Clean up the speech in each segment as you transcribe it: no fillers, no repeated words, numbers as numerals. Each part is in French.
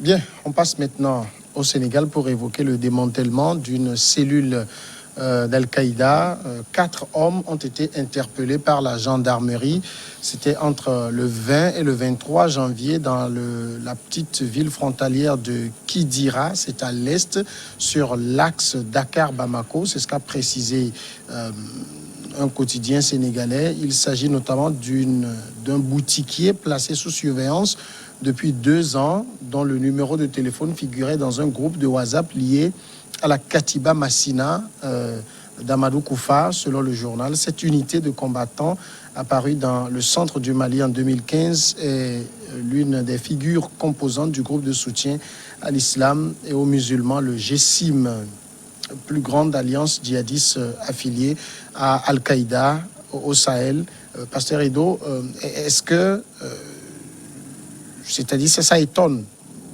Bien, on passe maintenant au Sénégal pour évoquer le démantèlement d'une cellule d'Al-Qaïda. 4 hommes ont été interpellés par la gendarmerie. C'était entre le 20 et le 23 janvier dans la petite ville frontalière de Kidira. C'est à l'est, sur l'axe Dakar-Bamako. C'est ce qu'a précisé un quotidien sénégalais. Il s'agit notamment d'un boutiquier placé sous surveillance depuis 2 ans, dont le numéro de téléphone figurait dans un groupe de WhatsApp lié à la Katiba Massina d'Amadou Koufa, selon le journal. Cette unité de combattants apparue dans le centre du Mali en 2015 est l'une des figures composantes du groupe de soutien à l'islam et aux musulmans, le GSIM, plus grande alliance djihadiste affiliée à Al-Qaïda au Sahel. Pasteur Edo, est-ce que, c'est-à-dire, ça étonne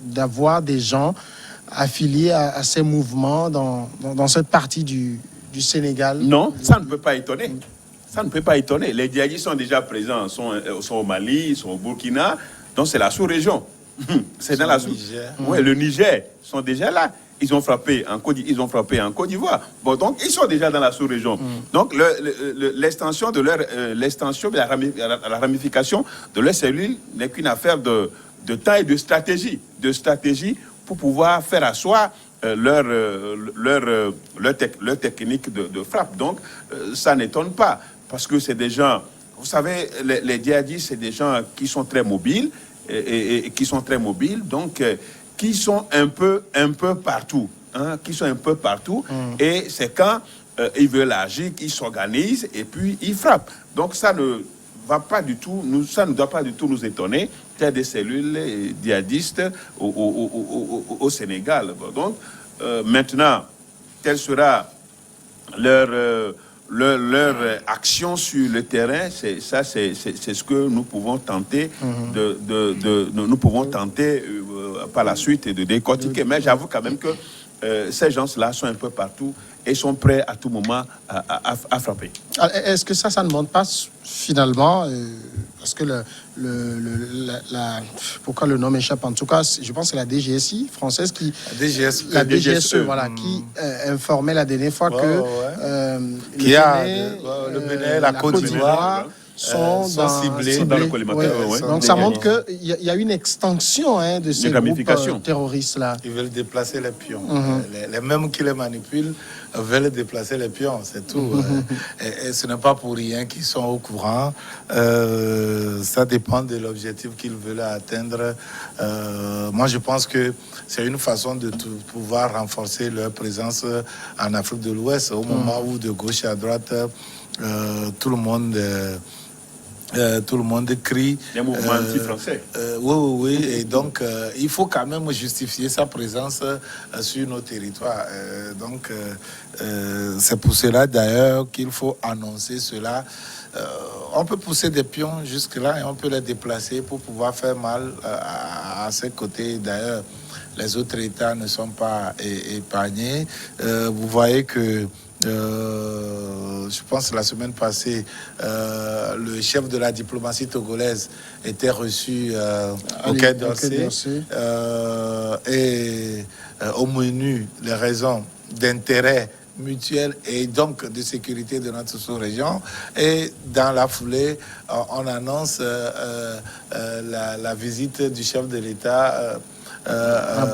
d'avoir des gens affiliés à ces mouvements dans cette partie du Sénégal? Non, ça ne peut pas étonner. Ça ne peut pas étonner. Les djihadistes sont déjà présents, sont au Mali, ils sont au Burkina, donc c'est la sous-région. C'est dans la sous-région. Oui, le Niger sont déjà là. Ils ont frappé en Côte d'Ivoire. Bon, donc ils sont déjà dans la sous-région. Donc l'extension de la ramification de leur cellule n'est qu'une affaire de temps et de stratégie pour pouvoir faire asseoir leur technique de frappe. Donc ça n'étonne pas, parce que c'est des gens, vous savez, les djihadistes, c'est des gens qui sont très mobiles et qui sont très mobiles, donc qui sont un peu partout, hein, et c'est quand ils veulent agir qu'ils s'organisent et puis ils frappent. Donc ça ne va pas du tout, ça ne doit pas du tout nous étonner qu'il y a des cellules djihadistes au Sénégal. Donc maintenant, quelle sera leur action sur le terrain? C'est ce que nous pouvons tenter nous pouvons tenter par la suite de décortiquer. Mais j'avoue quand même que ces gens-là sont un peu partout et sont prêts à tout moment à frapper. Est-ce que ça ne montre pas finalement, parce que pourquoi le nom m'échappe, en tout cas, je pense que c'est la DGSI française qui... La DGSE, voilà, qui informait la dernière fois que le Bénin, la Côte d'Ivoire sont ciblés dans le collimateur. Donc ça montre qu'il y a une extension de ces groupes terroristes-là. Ils veulent déplacer les pions. Les mêmes qui les manipulent veulent déplacer les pions, c'est tout. Et ce n'est pas pour rien qu'ils sont au courant. Ça dépend de l'objectif qu'ils veulent atteindre. Moi, je pense que c'est une façon de pouvoir renforcer leur présence en Afrique de l'Ouest, au moment où de gauche à droite, tout le monde crie. Les mouvements anti-français. Oui. Et donc, il faut quand même justifier sa présence sur nos territoires. C'est pour cela, d'ailleurs, qu'il faut annoncer cela. On peut pousser des pions jusque-là et on peut les déplacer pour pouvoir faire mal à ces côtés. D'ailleurs, les autres États ne sont pas épargnés. Vous voyez que je pense que la semaine passée, le chef de la diplomatie togolaise était reçu au Quai d'Orsay et au menu les raisons d'intérêt mutuel et donc de sécurité de notre sous-région. Et dans la foulée, on annonce la visite du chef de l'État à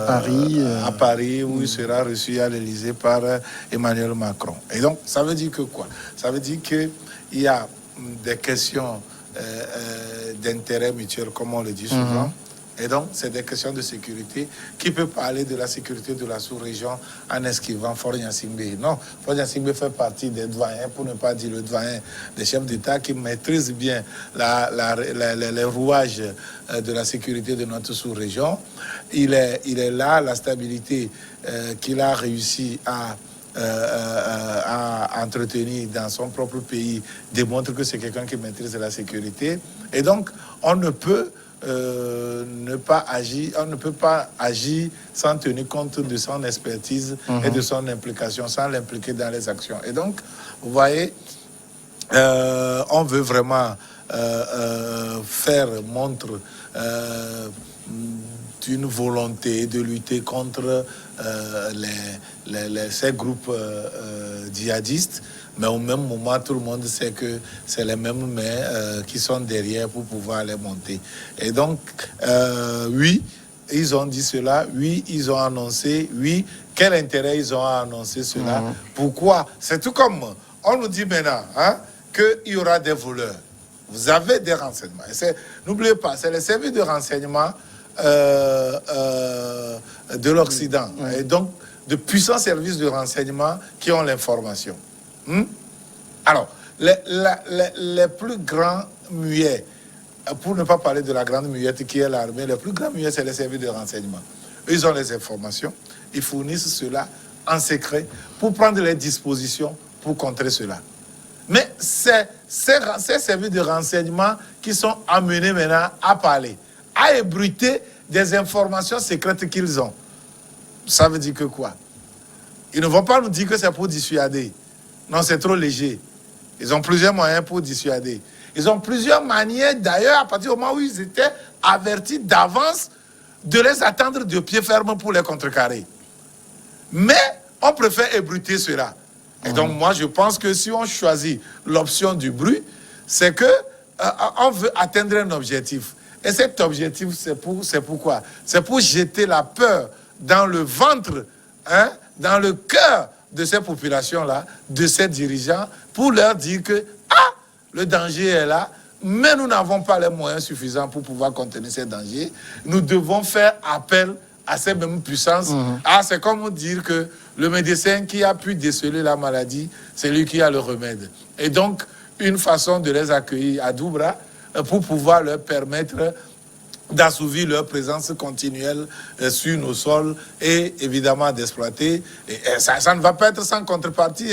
Paris, où il sera reçu à l'Élysée par Emmanuel Macron. Et donc, ça veut dire que quoi? Ça veut dire qu'il y a des questions d'intérêt mutuel, comme on le dit souvent. Et donc, c'est des questions de sécurité. Qui peut parler de la sécurité de la sous-région en esquivant Faure Gnassingbé? Non, Faure Gnassingbé fait partie des doyens, pour ne pas dire le doyen des chefs d'État, qui maîtrisent bien les rouages de la sécurité de notre sous-région. Il est là, la stabilité qu'il a réussi à entretenir dans son propre pays démontre que c'est quelqu'un qui maîtrise la sécurité. Et donc, on ne peut pas agir sans tenir compte de son expertise et de son implication, sans l'impliquer dans les actions. Et donc, vous voyez, on veut vraiment faire montre une volonté de lutter contre ces groupes djihadistes, mais au même moment, tout le monde sait que c'est les mêmes mains qui sont derrière pour pouvoir les monter. Et donc, oui, ils ont dit cela, oui, ils ont annoncé, oui, quel intérêt ils ont à annoncer cela, pourquoi? C'est tout comme, on nous dit maintenant qu'il y aura des voleurs. Vous avez des renseignements. N'oubliez pas, c'est les services de renseignement de l'Occident. Et donc, de puissants services de renseignement qui ont l'information. Alors, les plus grands muets, pour ne pas parler de la grande muette qui est l'armée, les plus grands muets, c'est les services de renseignement. Ils ont les informations, ils fournissent cela en secret pour prendre les dispositions pour contrer cela. Mais c'est ces services de renseignement qui sont amenés maintenant à parler, à ébruiter des informations secrètes qu'ils ont. Ça veut dire que quoi? Ils ne vont pas nous dire que c'est pour dissuader. Non, c'est trop léger. Ils ont plusieurs moyens pour dissuader. Ils ont plusieurs manières, d'ailleurs, à partir du moment où ils étaient avertis d'avance de les attendre de pied ferme pour les contrecarrer. Mais on préfère ébruiter cela. Et donc, moi, je pense que si on choisit l'option du bruit, c'est que on veut atteindre un objectif. Et cet objectif, c'est pourquoi? C'est pour jeter la peur dans le ventre, dans le cœur de ces populations-là, de ces dirigeants, pour leur dire que, le danger est là, mais nous n'avons pas les moyens suffisants pour pouvoir contenir ces dangers. Nous devons faire appel à ces mêmes puissances. C'est comme dire que le médecin qui a pu déceler la maladie, c'est lui qui a le remède. Et donc, une façon de les accueillir à doux bras pour pouvoir leur permettre d'assouvir leur présence continuelle sur nos sols et évidemment d'exploiter. Et ça ne va pas être sans contrepartie,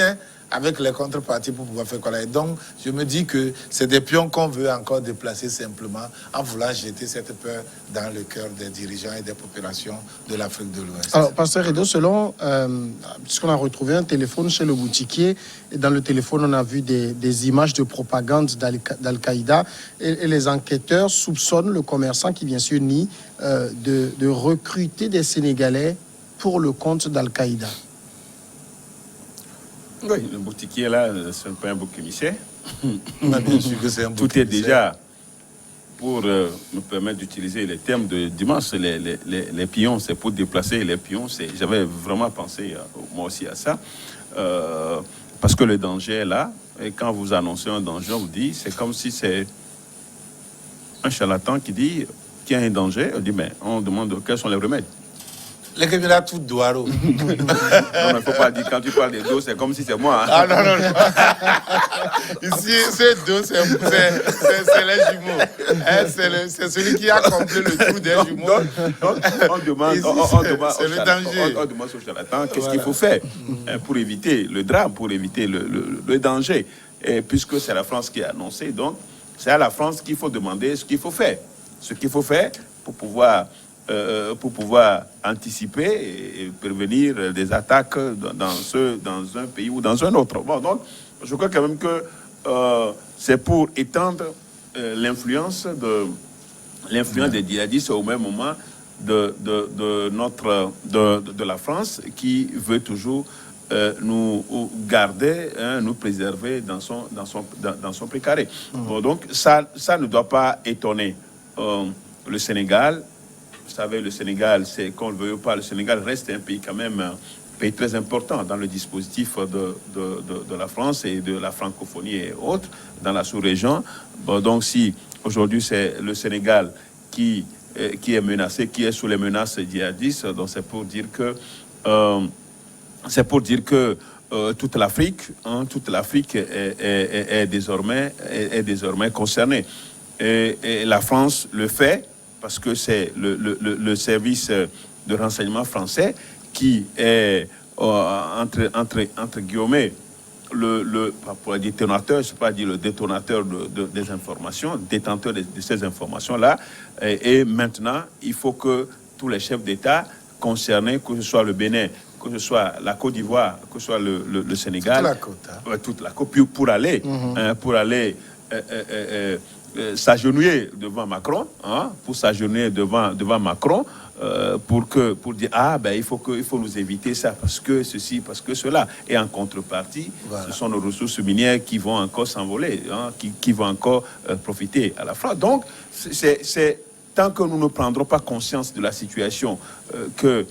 avec les contreparties pour pouvoir faire quoi. Et donc, je me dis que c'est des pions qu'on veut encore déplacer simplement en voulant jeter cette peur dans le cœur des dirigeants et des populations de l'Afrique de l'Ouest. Alors, Pasteur Edo, selon, puisqu'on a retrouvé un téléphone chez le boutiquier, et dans le téléphone, on a vu des images de propagande d'Al-Qaïda, et les enquêteurs soupçonnent le commerçant qui, bien sûr, nie de recruter des Sénégalais pour le compte d'Al-Qaïda. Oui, le boutiquier là, ce n'est pas un bouc émissaire. Bien sûr que c'est un bouc Tout est émissaire. déjà, pour me permettre d'utiliser les termes de dimanche, les pions, c'est pour déplacer les pions. J'avais vraiment pensé, moi aussi, à ça. Parce que le danger est là. Et quand vous annoncez un danger, on vous dit, c'est comme si c'est un charlatan qui dit qu'il y a un danger. On dit, mais on demande quels sont les remèdes. Les Kémila tout douaro. Non, mais il ne faut pas dire, quand tu parles des dos, c'est comme si c'est moi. Ah non. Ici, c'est dos, c'est les jumeaux. C'est celui qui a compris le trou des jumeaux. Donc, on demande au charlatan qu'est-ce qu'il faut faire pour éviter le drame, pour éviter le danger. Et puisque c'est la France qui a annoncé, donc c'est à la France qu'il faut demander ce qu'il faut faire. Ce qu'il faut faire pour pouvoir anticiper et prévenir des attaques dans un pays ou dans un autre. Bon, donc, je crois quand même que c'est pour étendre l'influence des djihadistes au même moment de la France qui veut toujours nous garder, nous préserver dans son précaré. Bon, donc, ça ne doit pas étonner le Sénégal. Vous savez, le Sénégal, c'est qu'on le veuille ou pas, le Sénégal reste un pays quand même, un pays très important dans le dispositif de la France et de la francophonie et autres, dans la sous-région. Bon, donc si aujourd'hui c'est le Sénégal qui est menacé, qui est sous les menaces djihadistes, donc c'est pour dire que toute l'Afrique est désormais concernée. Et la France le fait parce que c'est le service de renseignement français qui est, entre guillemets, pour le détonateur, je ne sais pas dire le détonateur des informations, détenteur de ces informations-là. Et maintenant, il faut que tous les chefs d'État concernés, que ce soit le Bénin, que ce soit la Côte d'Ivoire, que ce soit le Sénégal, toute la côte, pour aller s'agenouiller devant Macron, hein, pour s'agenouiller devant Macron, pour dire il faut nous éviter ça parce que ceci, parce que cela. Et en contrepartie, ce sont nos ressources minières qui vont encore s'envoler, hein, qui vont encore profiter à la France. Donc, c'est tant que nous ne prendrons pas conscience de la situation que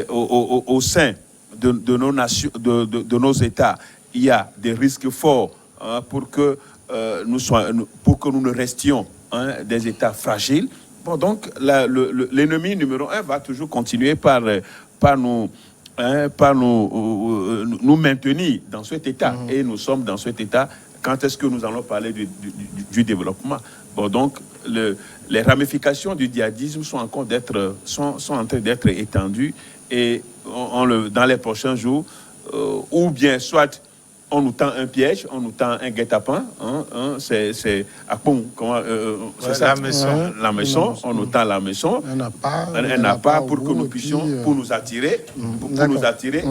au sein de nos nations, de nos États, il y a des risques forts, hein, pour que nous ne restions, hein, des États fragiles. Bon, donc l'ennemi numéro un va toujours continuer par nous maintenir dans cet état. Et nous sommes dans cet état. Quand est-ce que nous allons parler du développement? Bon, donc les ramifications du djihadisme sont en train d'être étendues, et dans les prochains jours, ou bien soit on nous tend un piège, on nous tend un guet-apens, hein, c'est à Pont, c'est ça, la maison, on nous tend la maison, un appât pour que nous puissions, pour nous attirer,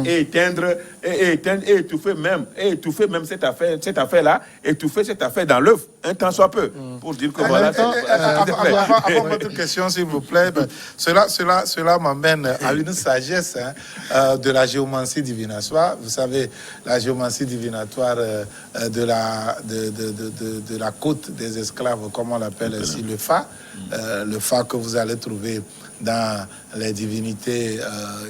et éteindre, et étouffer même cette affaire-là, étouffer cette affaire dans l'œuf, un temps soit peu, pour dire que voilà. Avant votre question, s'il vous plaît, cela m'amène à une sagesse, hein, de la géomancie divinatoire. Vous savez, la géomancie divinatoire de la côte des esclaves, comme on l'appelle ici, le Fa que vous allez trouver dans les divinités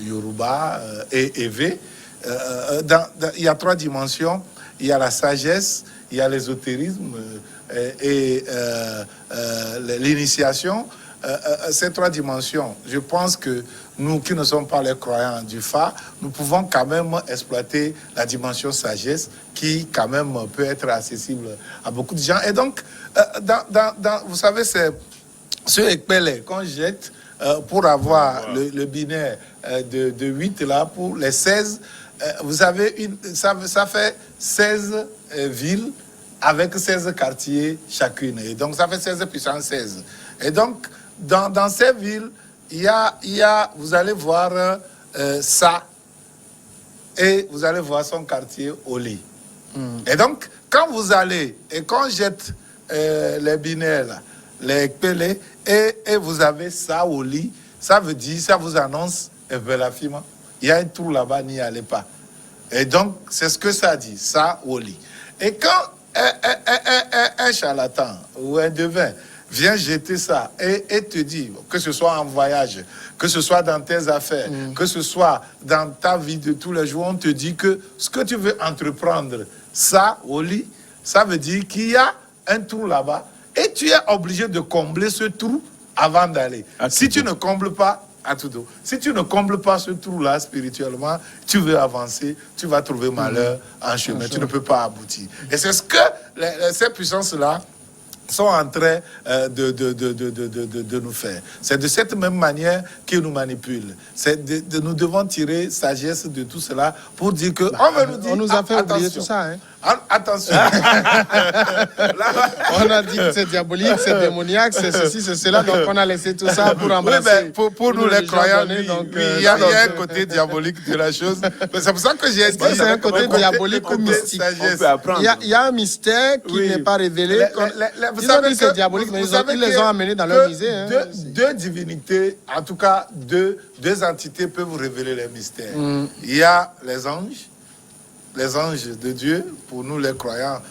Yoruba et Evé. Il y a 3 dimensions. Il y a la sagesse, il y a l'ésotérisme et l'initiation. Ces 3 dimensions, je pense que nous qui ne sommes pas les croyants du Fa, nous pouvons quand même exploiter la dimension sagesse qui quand même peut être accessible à beaucoup de gens. Et donc, vous savez, c'est ce Ekpele qu'on jette pour avoir le binaire de 8 là, pour les 16. Vous avez ça fait 16 villes avec 16 quartiers chacune. Et donc, ça fait 16 puissance 16. Et donc, dans ces villes, vous allez voir ça, et vous allez voir son quartier Oli. Et donc, quand vous allez, et quand on jette les binaires, là, les Ekpele, et vous avez ça Oli, ça veut dire, ça vous annonce, Ebelafima, il y a un trou là-bas, n'y allez pas. Et donc, c'est ce que ça dit, ça Oli. Et quand un charlatan ou un devin vient jeter ça et te dit, que ce soit en voyage, que ce soit dans tes affaires, que ce soit dans ta vie de tous les jours, on te dit que ce que tu veux entreprendre, ça, au lit, ça veut dire qu'il y a un trou là-bas et tu es obligé de combler ce trou avant d'aller. Si tu ne combles pas, à tout dos. Si tu ne combles pas ce trou-là spirituellement, tu veux avancer, tu vas trouver malheur en chemin, tu ne peux pas aboutir. Et c'est ce que ces puissances-là sont en train de nous faire. C'est de cette même manière qu'ils nous manipulent. Nous devons tirer sagesse de tout cela pour dire que on nous a fait oublier tout ça. Hein. Attention. On a dit que c'est diabolique, c'est démoniaque, c'est ceci, c'est cela. Donc on a laissé tout ça pour embrasser. Oui, pour nous les croyants, il y a un côté diabolique de la chose. C'est pour ça que j'ai dit. C'est un côté diabolique ou mystique. Il y a un mystère qui n'est pas révélé. Vous savez que c'est diabolique, mais ils les ont amenés dans leur musée. Deux divinités, en tout cas deux entités peuvent vous révéler les mystères. Il y a les anges de Dieu, pour nous les croyants,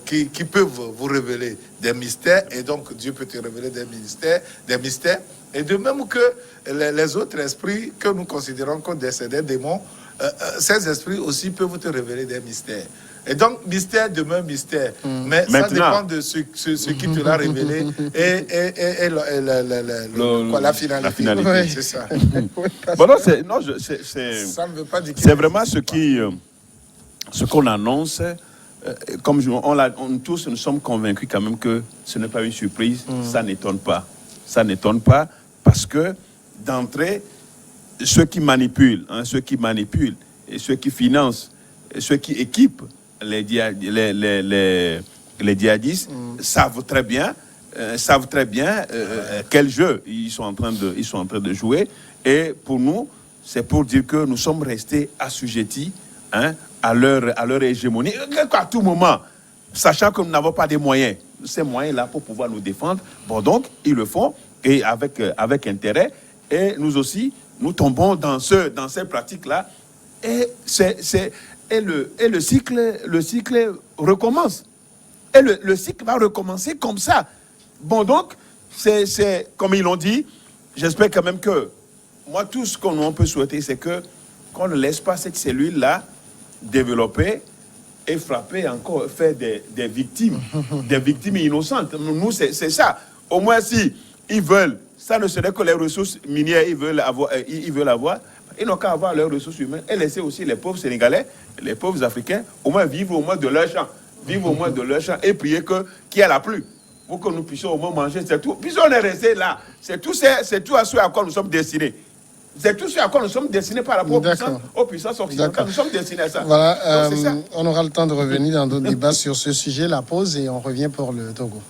qui peuvent vous révéler des mystères, et donc Dieu peut te révéler des mystères, et de même que les autres esprits que nous considérons comme des démons, ces esprits aussi peuvent te révéler des mystères. Et donc, mystère demeure mystère. Mais maintenant, ça dépend de ce qui te l'a révélé et la finalité. La finalité. Oui. C'est ça. Bon, non, ça ne veut pas dire c'est vraiment ce qu'on annonce. Comme tous, nous sommes convaincus quand même que ce n'est pas une surprise. Ça n'étonne pas. Ça n'étonne pas parce que, d'entrée, ceux qui manipulent et ceux qui financent, et ceux qui équipent les djihadistes savent très bien quel jeu ils sont en train de jouer. Et pour nous, c'est pour dire que nous sommes restés assujettis, hein, à leur hégémonie à tout moment, sachant que nous n'avons pas de moyens. ces moyens-là pour pouvoir nous défendre. Bon, donc, ils le font, et avec intérêt. Et nous aussi, nous tombons dans ces pratiques-là. Et, le cycle recommence. Et le cycle va recommencer comme ça. Bon, donc, c'est comme ils l'ont dit, j'espère quand même que, moi, tout ce qu'on peut souhaiter, c'est qu'on ne laisse pas cette cellule-là développer et frapper encore, faire des victimes innocentes. Nous, c'est ça. Au moins, si ils veulent, ça ne serait que les ressources minières, ils veulent avoir, ils n'ont qu'à avoir leurs ressources humaines et laisser aussi les pauvres Sénégalais, les pauvres Africains, au moins vivre au moins de leur champ. Vivre au moins de leur champ et prier qu'il y ait la pluie. Pour que nous puissions au moins manger, c'est tout. Puis on est resté là. C'est tout à ce à quoi nous sommes destinés. C'est tout ce à quoi nous sommes destinés par rapport aux puissances occidentales. Nous sommes destinés à ça. Voilà, on aura le temps de revenir dans d'autres débats sur ce sujet. La pause et on revient pour le Togo.